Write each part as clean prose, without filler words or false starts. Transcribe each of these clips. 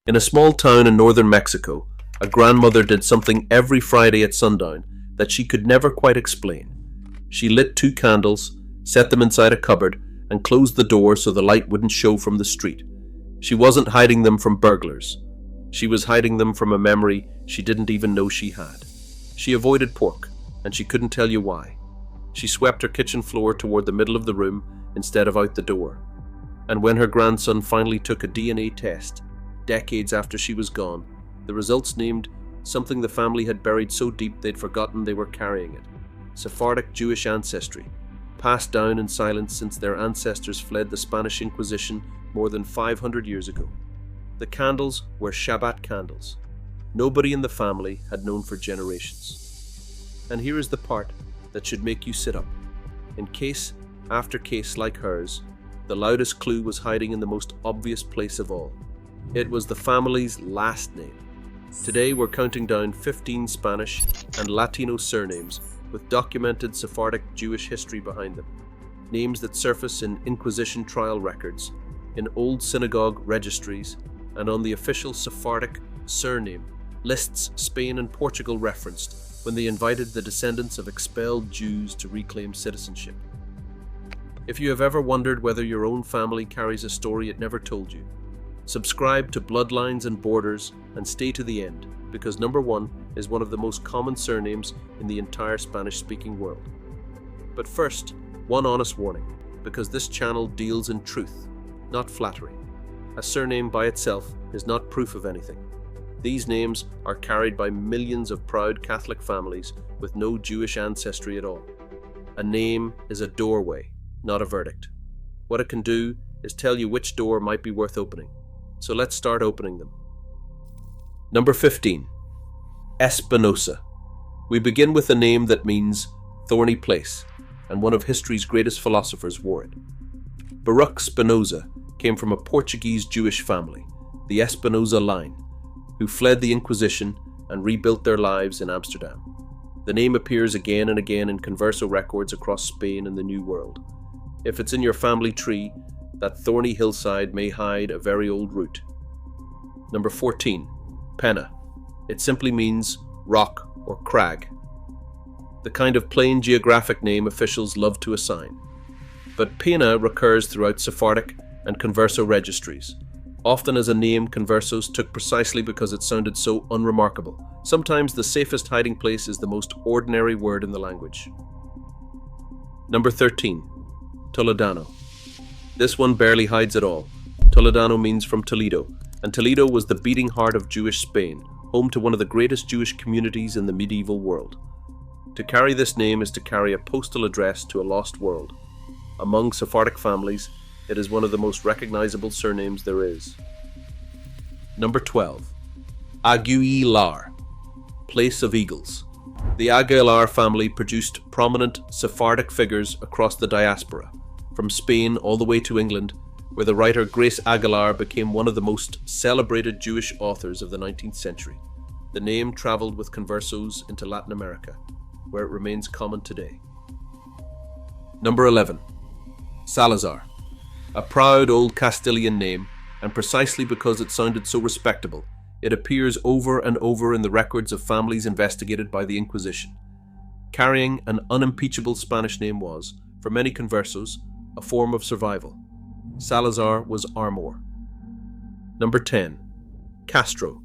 In a small town in northern Mexico, a grandmother did something every Friday at sundown that she could never quite explain. She lit 2 candles, set them inside a cupboard, and closed the door so the light wouldn't show from the street. She wasn't hiding them from burglars. She was hiding them from a memory she didn't even know she had. She avoided pork, and she couldn't tell you why. She swept her kitchen floor toward the middle of the room instead of out the door. And when her grandson finally took a DNA test, decades after she was gone, the results named something the family had buried so deep they'd forgotten they were carrying it: Sephardic Jewish ancestry, passed down in silence since their ancestors fled the Spanish Inquisition more than 500 years ago. The candles were Shabbat candles. Nobody in the family had known for generations. And here is the part that should make you sit up. In case after case like hers, the loudest clue was hiding in the most obvious place of all. It was the family's last name. Today we're counting down 15 Spanish and Latino surnames with documented Sephardic Jewish history behind them. Names that surface in Inquisition trial records, in old synagogue registries, and on the official Sephardic surname lists Spain and Portugal referenced when they invited the descendants of expelled Jews to reclaim citizenship. If you have ever wondered whether your own family carries a story it never told you, subscribe to Bloodlines and Borders and stay to the end, because number 1 is one of the most common surnames in the entire Spanish-speaking world. But first, one honest warning, because this channel deals in truth, not flattery. A surname by itself is not proof of anything. These names are carried by millions of proud Catholic families with no Jewish ancestry at all. A name is a doorway, not a verdict. What it can do is tell you which door might be worth opening. So let's start opening them. Number 15. Espinosa. We begin with a name that means thorny place, and one of history's greatest philosophers wore it. Baruch Spinoza came from a Portuguese Jewish family, the Espinosa line, who fled the Inquisition and rebuilt their lives in Amsterdam. The name appears again and again in converso records across Spain and the New World. If it's in your family tree, that thorny hillside may hide a very old root. Number 14. Pena. It simply means rock or crag, the kind of plain geographic name officials love to assign. But Pena recurs throughout Sephardic and converso registries, often as a name conversos took precisely because it sounded so unremarkable. Sometimes the safest hiding place is the most ordinary word in the language. Number 13. Toledano. This one barely hides at all. Toledano means from Toledo, and Toledo was the beating heart of Jewish Spain, home to one of the greatest Jewish communities in the medieval world. To carry this name is to carry a postal address to a lost world. Among Sephardic families, it is one of the most recognizable surnames there is. Number 12. Aguilar, place of eagles. The Aguilar family produced prominent Sephardic figures across the diaspora, from Spain all the way to England, where the writer Grace Aguilar became one of the most celebrated Jewish authors of the 19th century. The name traveled with conversos into Latin America, where it remains common today. Number 11. Salazar. A proud old Castilian name, and precisely because it sounded so respectable, it appears over and over in the records of families investigated by the Inquisition. Carrying an unimpeachable Spanish name was, for many conversos, a form of survival. Salazar was Armor. Number 10. Castro.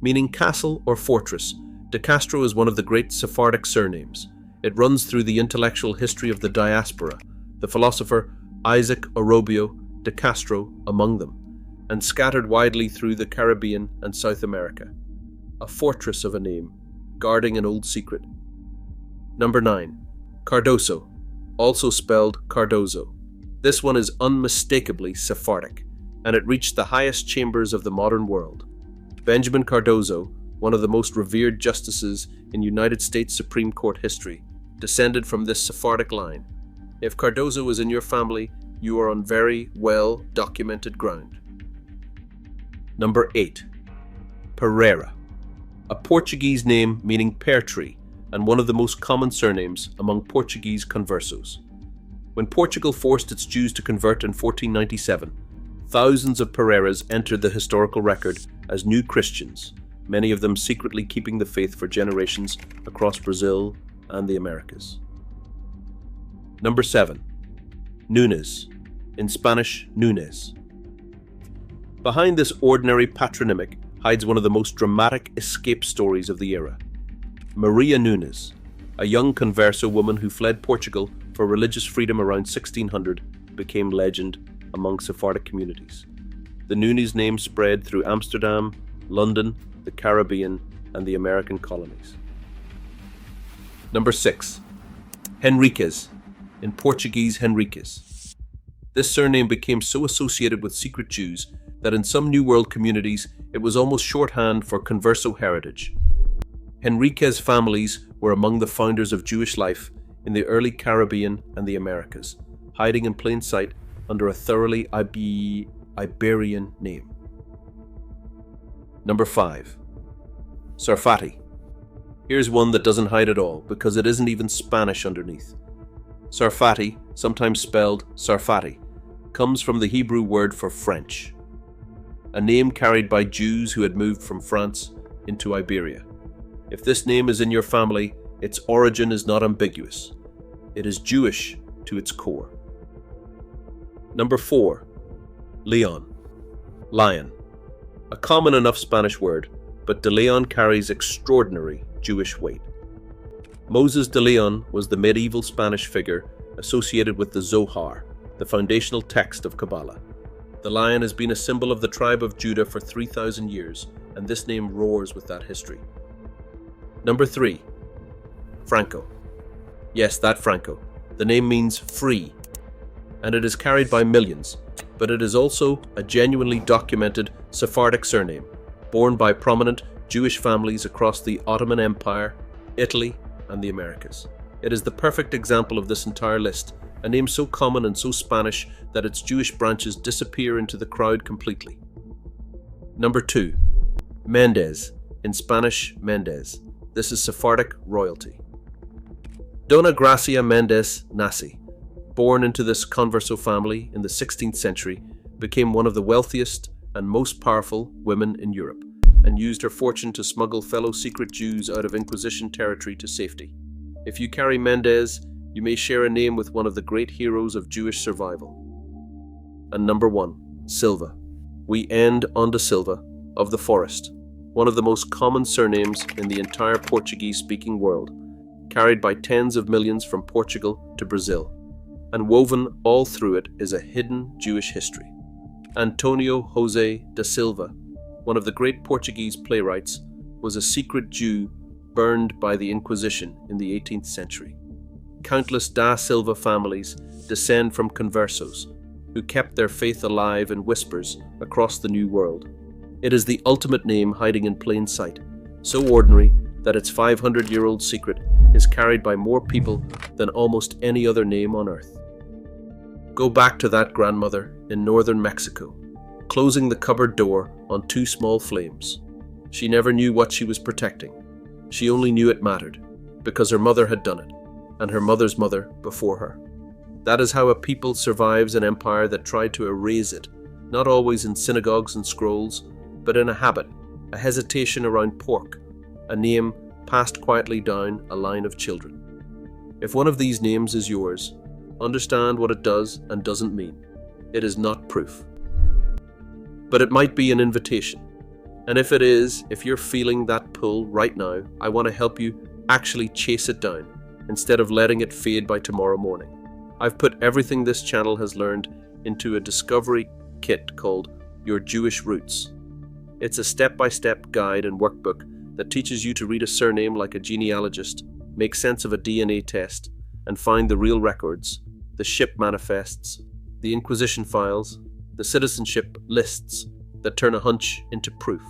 Meaning castle or fortress, de Castro is one of the great Sephardic surnames. It runs through the intellectual history of the diaspora, the philosopher Isaac Orobio de Castro among them, and scattered widely through the Caribbean and South America. A fortress of a name, guarding an old secret. Number 9. Cardoso, also spelled Cardozo. This one is unmistakably Sephardic, and it reached the highest chambers of the modern world. Benjamin Cardozo, one of the most revered justices in United States Supreme Court history, descended from this Sephardic line. If Cardozo is in your family, you are on very well documented ground. Number 8. Pereira. A Portuguese name meaning pear tree, and one of the most common surnames among Portuguese conversos. When Portugal forced its Jews to convert in 1497, thousands of Pereiras entered the historical record as new Christians, many of them secretly keeping the faith for generations across Brazil and the Americas. Number 7. Nunes, in Spanish, Nunes. Behind this ordinary patronymic hides one of the most dramatic escape stories of the era. Maria Nunes, a young converso woman who fled Portugal for religious freedom around 1600, became legend among Sephardic communities. The Nunes name spread through Amsterdam, London, the Caribbean, and the American colonies. Number 6. Henriques, in Portuguese Henriques. This surname became so associated with secret Jews that in some New World communities it was almost shorthand for converso heritage. Henriques families were among the founders of Jewish life in the early Caribbean and the Americas, hiding in plain sight under a thoroughly Iberian name. Number 5. Sarfati. Here's one that doesn't hide at all because it isn't even Spanish underneath. Sarfati, sometimes spelled Sarfati, comes from the Hebrew word for French, a name carried by Jews who had moved from France into Iberia. If this name is in your family, its origin is not ambiguous. It is Jewish to its core. Number 4. Leon, lion. A common enough Spanish word, but de Leon carries extraordinary Jewish weight. Moses de Leon was the medieval Spanish figure associated with the Zohar, the foundational text of Kabbalah. The lion has been a symbol of the tribe of Judah for 3,000 years, and this name roars with that history. Number 3. Franco. Yes, that Franco. The name means free, and it is carried by millions, but it is also a genuinely documented Sephardic surname, borne by prominent Jewish families across the Ottoman Empire, Italy, and the Americas. It is the perfect example of this entire list, a name so common and so Spanish that its Jewish branches disappear into the crowd completely. Number 2. Mendez, in Spanish, Mendez. This is Sephardic royalty. Dona Gracia Mendez Nasi, born into this converso family in the 16th century, became one of the wealthiest and most powerful women in Europe, and used her fortune to smuggle fellow secret Jews out of Inquisition territory to safety. If you carry Mendez, you may share a name with one of the great heroes of Jewish survival. And number 1, Silva. We end on de Silva, of the Forest, one of the most common surnames in the entire Portuguese-speaking world, carried by tens of millions from Portugal to Brazil. And woven all through it is a hidden Jewish history. Antonio José da Silva, one of the great Portuguese playwrights, was a secret Jew burned by the Inquisition in the 18th century. Countless da Silva families descend from conversos, who kept their faith alive in whispers across the New World. It is the ultimate name hiding in plain sight, so ordinary that its 500-year-old secret is carried by more people than almost any other name on earth. Go back to that grandmother in northern Mexico, closing the cupboard door on 2 small flames. She never knew what she was protecting. She only knew it mattered, because her mother had done it, and her mother's mother before her. That is how a people survives an empire that tried to erase it, not always in synagogues and scrolls, but in a habit, a hesitation around pork, a name passed quietly down a line of children. If one of these names is yours, understand what it does and doesn't mean. It is not proof. But it might be an invitation. And if it is, if you're feeling that pull right now, I want to help you actually chase it down, instead of letting it fade by tomorrow morning. I've put everything this channel has learned into a discovery kit called Your Jewish Roots. It's a step-by-step guide and workbook that teaches you to read a surname like a genealogist, make sense of a DNA test, and find the real records, the ship manifests, the Inquisition files, the citizenship lists that turn a hunch into proof.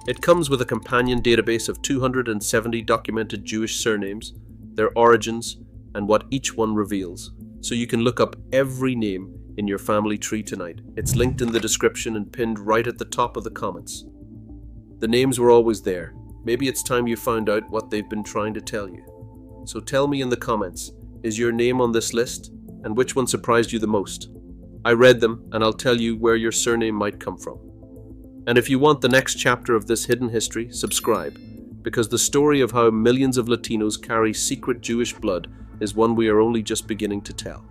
It comes with a companion database of 270 documented Jewish surnames, their origins, and what each one reveals, so you can look up every name in your family tree tonight. It's linked in the description and pinned right at the top of the comments. The names were always there. Maybe it's time you found out what they've been trying to tell you. So tell me in the comments, is your name on this list, and which one surprised you the most? I read them, and I'll tell you where your surname might come from. And if you want the next chapter of this hidden history, subscribe, because the story of how millions of Latinos carry secret Jewish blood is one we are only just beginning to tell.